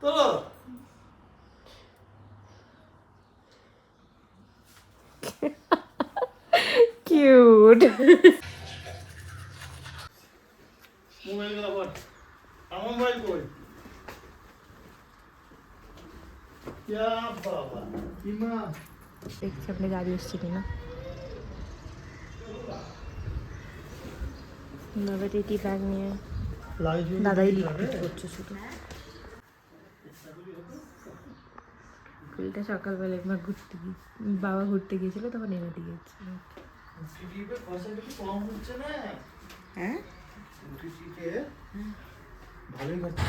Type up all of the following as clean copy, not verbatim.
তোলো cute. Mobile গুলো বল, আমার মোবাইল কই? ইয়া বাবা ইমা দেখছি আপনি গাড়ি এসছে কিনা। দাদা টিটি ব্যাগ নিয়ে দাদাই লিফট করছে শুধু। ফুলটা সকালবেলা একবার ঘুরতে বাবা ঘুরতে গিয়েছিল তখন এনে দিয়েছে। কম হচ্ছে না? হ্যাঁ ভালোই খরচা।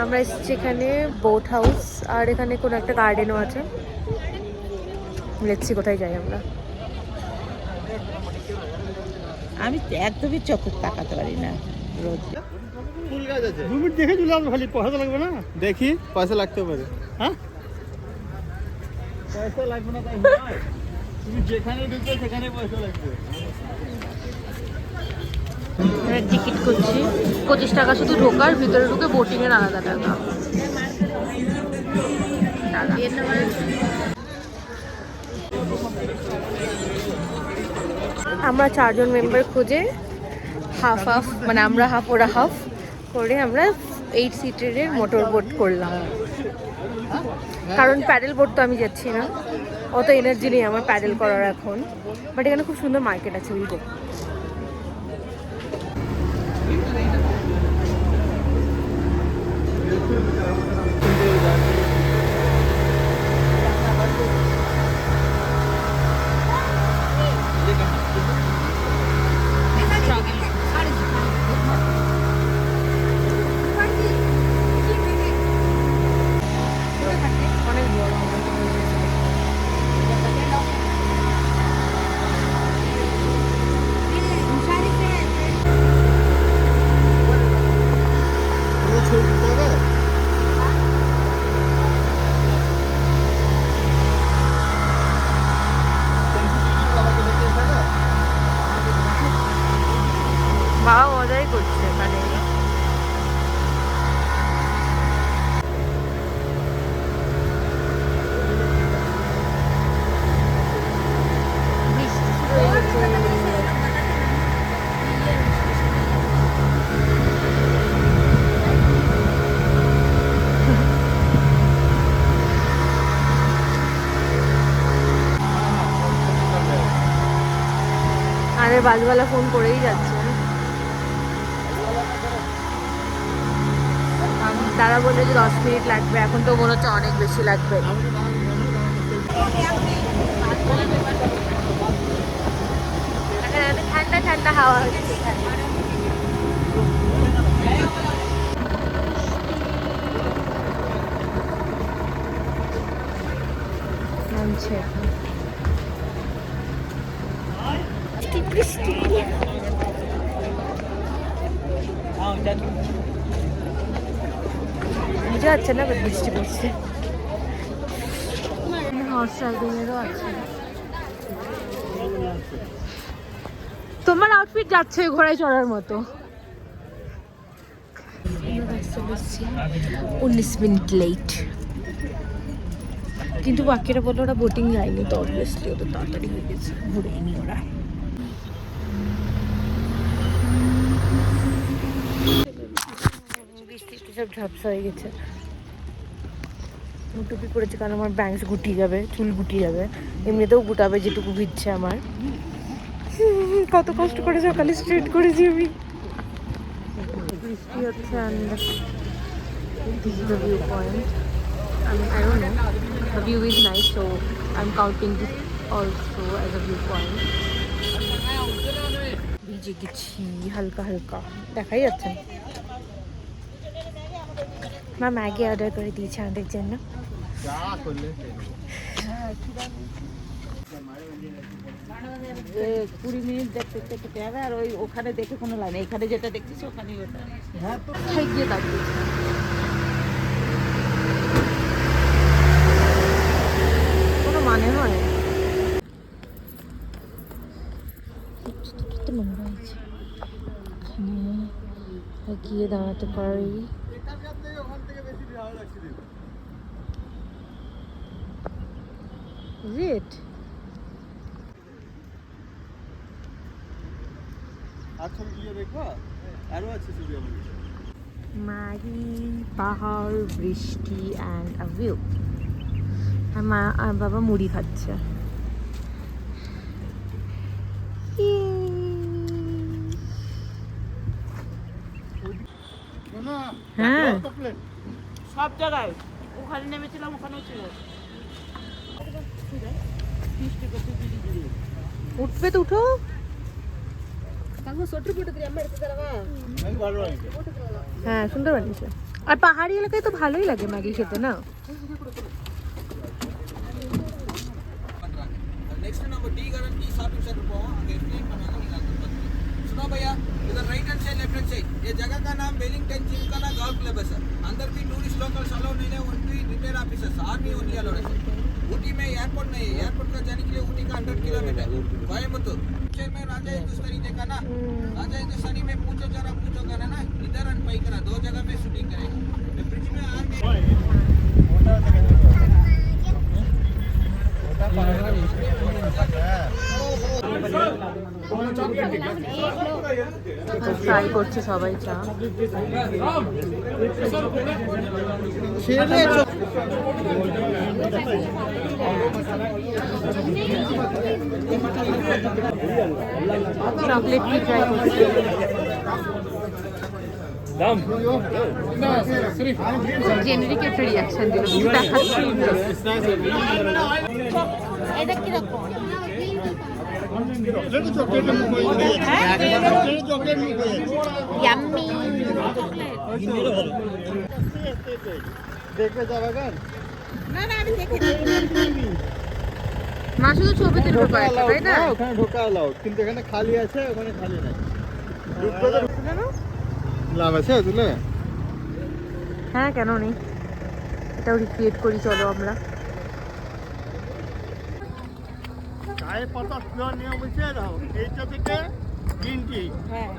আমরা এসেছি এখানে বোট হাউস, আর এখানে কোনো একটা গার্ডেনও আছে। দেখছি কোথায় যাই আমরা। আমি একদমই চোখে তাকাতে পারি না রোজ। ফুল গাছ আছে, 2 মিনিট দেখে চলে আসবে, খালি পয়সা লাগবে না। দেখি পয়সা লাগতে পারে। হ্যাঁ পয়সা লাগবে না তাই নয়, তুমি যেখানে ঢুকবে সেখানে পয়সা লাগবে। টিকিট করছি 25 টাকা শুধু ঢোকার, ভিতরে ঢুকে বোটিং এর আলাদা টাকা। আমরা 4 জন মেম্বার খুঁজে হাফ হাফ, মানে আমরা হাফ ওরা হাফ করে আমরা 8 সিটের মোটর বোট করলাম। কারণ প্যাডেল বোট তো আমি যাচ্ছি না, অত এনার্জি নেই আমার প্যাডেল করার এখন। বাট এখানে খুব সুন্দর মার্কেট আছে, উইল গো। অনেক বড় বাবা মজাই করছে এখানে। বৃষ্টি শুরু হয়ে গেছে। আরে বাজবালা ফোন করেই যাচ্ছে। তারা বললো যে 10 মিনিট লাগবে, এখন তো মনে হচ্ছে অনেক বেশি লাগবে। এখানে ঠান্ডা ঠান্ডা হাওয়া হচ্ছে। নামছে এখন বৃষ্টি। বুঝা যাচ্ছে না, বৃষ্টি পড়ছে। হর্স রাইডিং এরও আছে। তোমার আউটফিট যাচ্ছে ঘোড়ায় চড়ার মতো। 19 মিনিট লেট, কিন্তু বাকিরা বললো ওরা বোটিং যায়নি, তো অবভিয়াসলি ওদের তাড়াতাড়ি হয়ে গেছে, ঘুরেনি ওরা। বৃষ্টিতে সব ঝাপসা হয়ে গেছে। টুপি পরেছে কারণ আমার ব্যাংকস গুটিয়ে যাবে, চুল গুটিয়ে যাবে, এমনিতেও গুটাবে যেটুকু ভিজছে আমার। কত কষ্ট করে সকালে স্ট্রেট করেছি আমি। বৃষ্টি হচ্ছে and this is the view point. I don't know, the view is nice, so I'm counting this also as a view point. ভিজে গেছি হালকা হালকা, দেখাই যাচ্ছে না। মা ম্যাগি অর্ডার করে দিয়েছে আমাদের জন্য। 20 মিনিট দেখতে দেখতে হবে, আর ওই ওখানে দেখে কোনো লাইন, এখানে যেটা দেখতেছি ওখানেই ওটা। গিয়ে দাঁড়িয়েছে। গিয়ে দাঁড়াতে পারি। Is it? মারি, পাহাড়, বৃষ্টি অ্যান্ড আ ভিউ। আর মা আর বাবা মুড়ি খাচ্ছে। হ্যাঁ, সব জায়গায় ওখানে নেমেছিলাম, ওখানেও ছিল। উঠবে তো উঠো। হ্যাঁ, সুন্দর বানিয়েছে। আর পাহাড়ি এলাকায় তো ভালোই লাগে ম্যাগি খেতে, না? नेक्स्ट नंबर टी गार्डन की शॉपिंग सेंटर को आगे फ्लेम बनाना निकालते हैं। सुनो भैया, इधर right hand side left hand side ये जगह का नाम वेलिंगटन जिमखाना गोल्फ क्लब है सर। अंदर भी टूरिस्ट लोकल्स अलाउ नहीं है, only retired officers army only allowed है सर। ऊटी में एयरपोर्ट नहीं है, एयरपोर्ट का जाने के लिए ऊटी का 100 किलोमीटर कोयम्बटूर। पिक्चर में राजा हिंदुस्तानी देखा ना, राजा हिंदुस्तानी में पूछो जरा पूछो करा ना, इधर एंड पाई करा, दो जगह में शूटिंग करेगा। ब्रिज में आर्मी ট্রাই করছে সবাই চা। চকলেট কি ট্রাই করছে। জেনারিক একটা রিয়াকশন দিল, দেখাচ্ছি। এটা কিরকম? ইয়াম্মি দেখবে চা বাগান? না না, আমি দেখিনি। মা শুধু ছবিতে ঢোকা আছে, তাই না? ওখানে ঢোকা অ্যালাউড, কিন্তু এখানে খালি আছে, ওখানে খালি নাই। লাভ আছে তুলে? হ্যাঁ, কেন নেই? এটাও রিক্রিয়েট করি, চলো আমরা। চায়ের পাতা দেওয়ার নিয়ম হচ্ছে দাও, এইটা থেকে গ্রিন টি, হ্যাঁ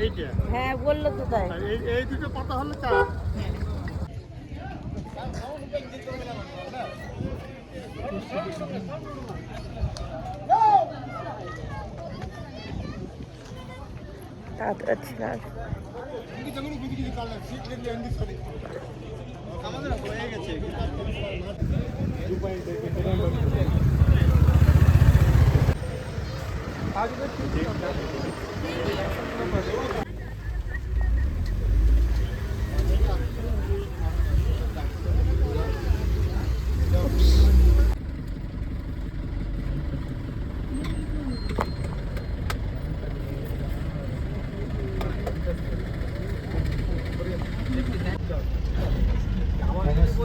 এইটা, হ্যাঁ, বললো তো তাই। আর এই দুটো পাতা হলো চা। আমাদের হয়ে গেছে।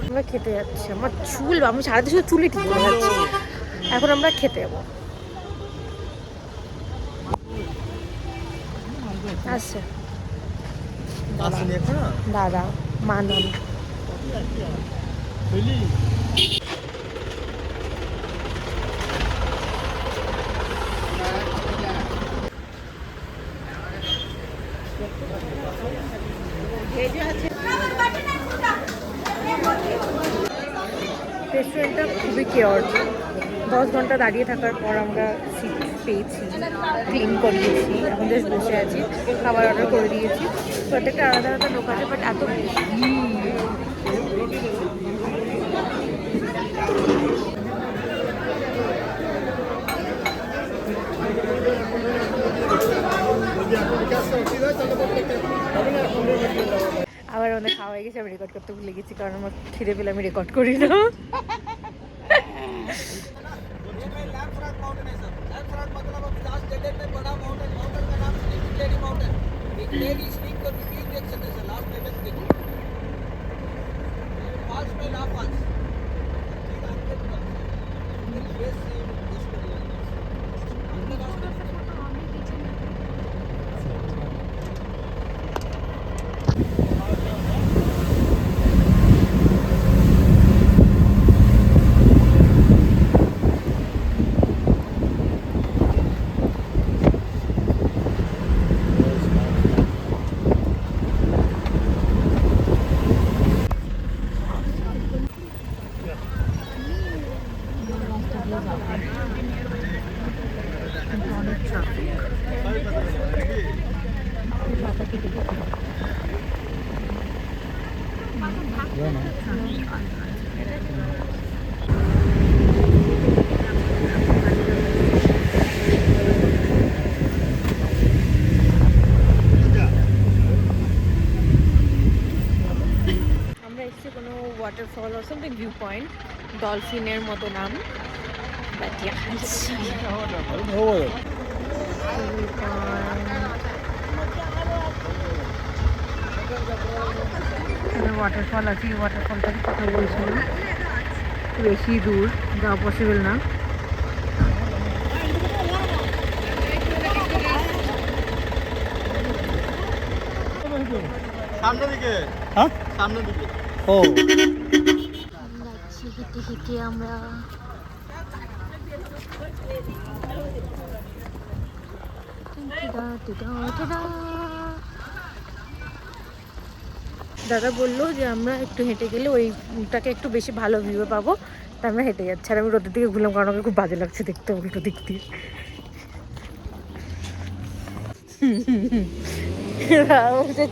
আমরা খেতে যাচ্ছি। আমার চুল, আমি সারাদিন শুধু চুলে ঠিক করে যাচ্ছি। এখন আমরা খেতে যাবো। আচ্ছা দাদা, মানন। রেস্টুরেন্টটা খুবই কেয়ার। 10 ঘন্টা দাঁড়িয়ে থাকার পর আমরা সিট পেয়েছি, ক্লিন করিয়েছি, এখন জাস্ট বসে আছি, খাবার অর্ডার করে দিয়েছি। প্রত্যেকটা আলাদা আলাদা লোক আছে, বাট এত আবার আমাদের খাওয়া হয়ে গেছে। আমি রেকর্ড করতে ভুলে গেছি, কারণ আমার খিদে পেলে আমি রেকর্ড করি না। দিয়ে যাবো, কিন্তু অনেক ট্রাফিক। আমরা এসেছি কোনো ওয়াটারফল আর সামথিং ভিউ পয়েন্ট, ডলফিনের মতো নাম, বাট ওয়াটারফল আছে। এই ওয়াটারফলটাকে কথা বলছিল, বেশি দূর যাওয়া পসিবল না। সামনের দিকে, হ্যাঁ সামনের দিকে। ও হেঁটে হেঁটে আমরা দাদা বললো যে আমরা একটু হেঁটে গেলে ওইটাকে একটু বেশি ভালো ভিউ পাবো, তাই আমরা হেঁটে যাচ্ছি। আর আমি রোদের দিকে ঘুরলাম কারণ আমাকে খুব বাজে লাগছে দেখতে উল্টো দিক দিয়ে।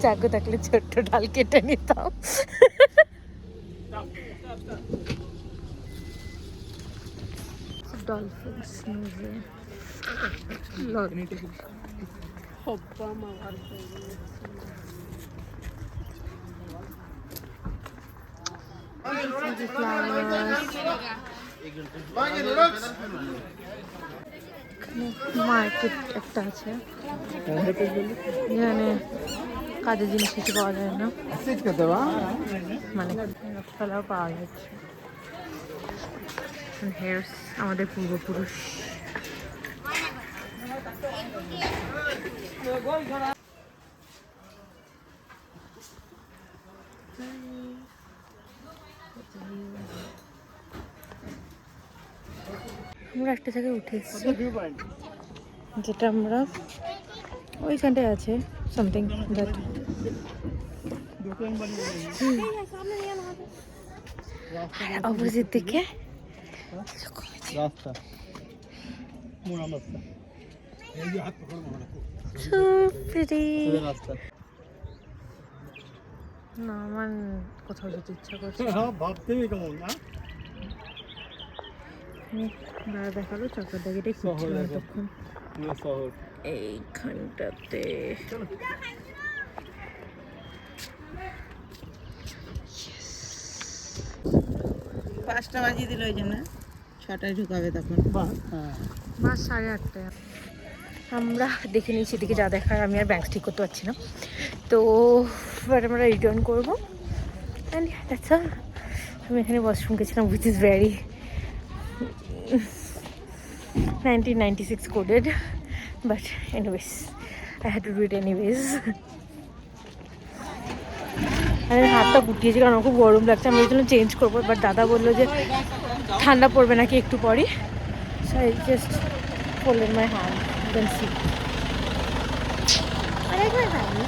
চাকু থাকলে ছোট্ট ডাল কেটে নিতাম। Dolphins museum. মার্কেট একটা আছে যেখানে কাজের জিনিস কিছু পাওয়া যায় না, মানে ফেলাও পাওয়া যাচ্ছে। হেয়ার্স আমাদের পূর্বপুরুষ। আমরা একটা জায়গায় উঠে এসেছি যেটা আমরা ওইখানটায় আছে সামথিং দ্যাট। অপোজিট দিকে রাস্তা, মোড়া রাস্তা, so pretty. রাস্তা না আমার কোথাও যেতে ইচ্ছা করছে। হ্যাঁ ভাবতেই কেমন না। দাঁড়া দেখালো চক্কর দাগেটাই খুঁজছিল তখন শহর এইখানটাতে। পাঁচটা বাজিয়ে দিল, ওই জন্য 6টায় ঢুকাবে তখন। বাস 8:30। আমরা দেখে নিয়েছি এদিকে যা দেখার, আমি আর ব্যাংক ঠিক করতে পারছি না, তো এবার আমরা রিটার্ন করবো। And that's all. আমি এখানে ওয়াশরুম গেছিলাম which is very 1996 coded, but anyways I had to do it anyways. আমি হাতটা গুটিয়েছি কারণ আমার খুব গরম লাগছে, আমি ওই জন্য চেঞ্জ করবো, বাট দাদা বললো যে ঠান্ডা পড়বে নাকি একটু পরই, so I just folded my hand, then see. I like my hand.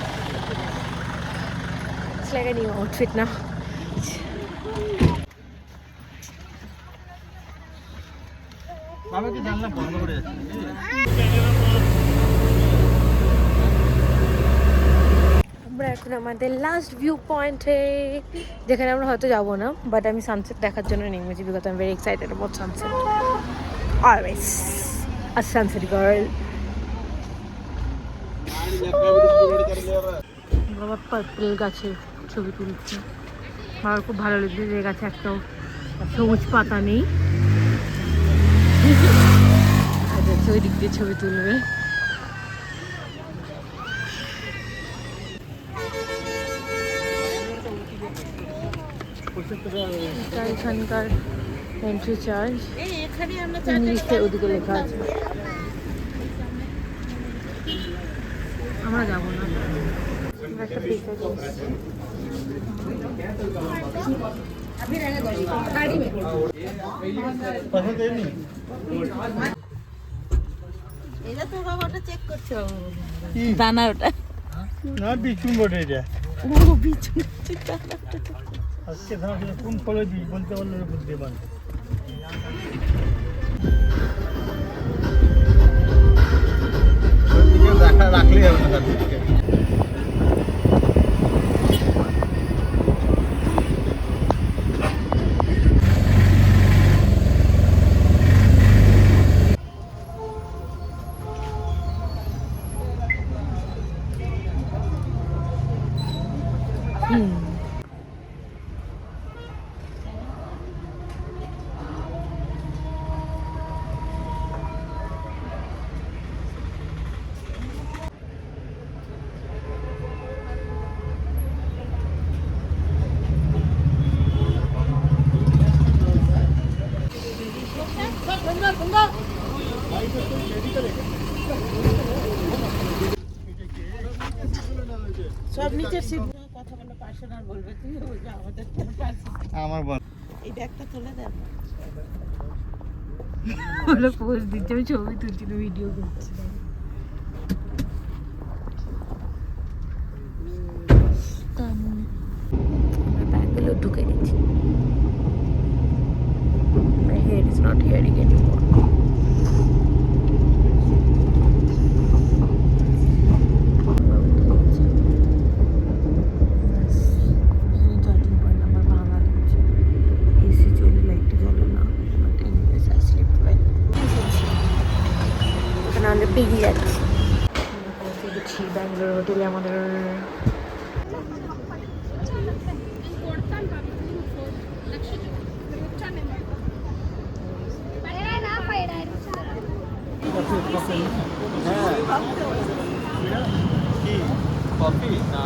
It's like a new outfit now. আমি কি জানলা বন্ধ করে যাচ্ছি। আমরা এখন আমাদের লাস্ট ভিউ পয়েন্টে, যেখানে আমরা হয়তো যাবো না, বাট আমি সানসেট দেখার জন্য নেমেছি because I am very excited about sunset. Always a sunset girl. বাবা পার্পল গাছের ছবি তুলছে, আমার খুব ভালো লাগছে যে গাছে একটাও সবুজ পাতা নেই। ওই দিক দিয়ে ছবি তুলবে। এটা এখানকার এন্ট্রি চার্জ, ইংলিশে ওদিকে লেখা আছে। আমরা যাবো না, আমরা একটা পিকচার করছি। এটা তো বাবা ওটা চেক করছে, দানা ওটা না বিচুন বটে এটা। ও বিচুন দানাটা আজকে ধান কোন ফলে বীজ বলতে পারলে বুঝতে পারবে। রাখলেই হবে না সার্টিফিকেট। সব নিচের সিট কথা বলে পার্সোনাল বলবে, তুই বলবি আমাদের আমার বল এই ব্যাগটা তুলে দেন। ওরা পোজ দিচ্ছে, আমি ছবি তুলছি না, ভিডিও করছি। আমরা ব্যাগগুলো ঢুকে গেছি। My head is not hearing anymore. Charging point আমার ভাঙা দিচ্ছে, এসি চলে, লাইটটা জ্বলে না, but anyways I sleep well. এখানে আমরা বেরিয়ে যাচ্ছি, আমরা পৌঁছে গেছি ব্যাঙ্গালোর হোটেলে আমাদের। কফি না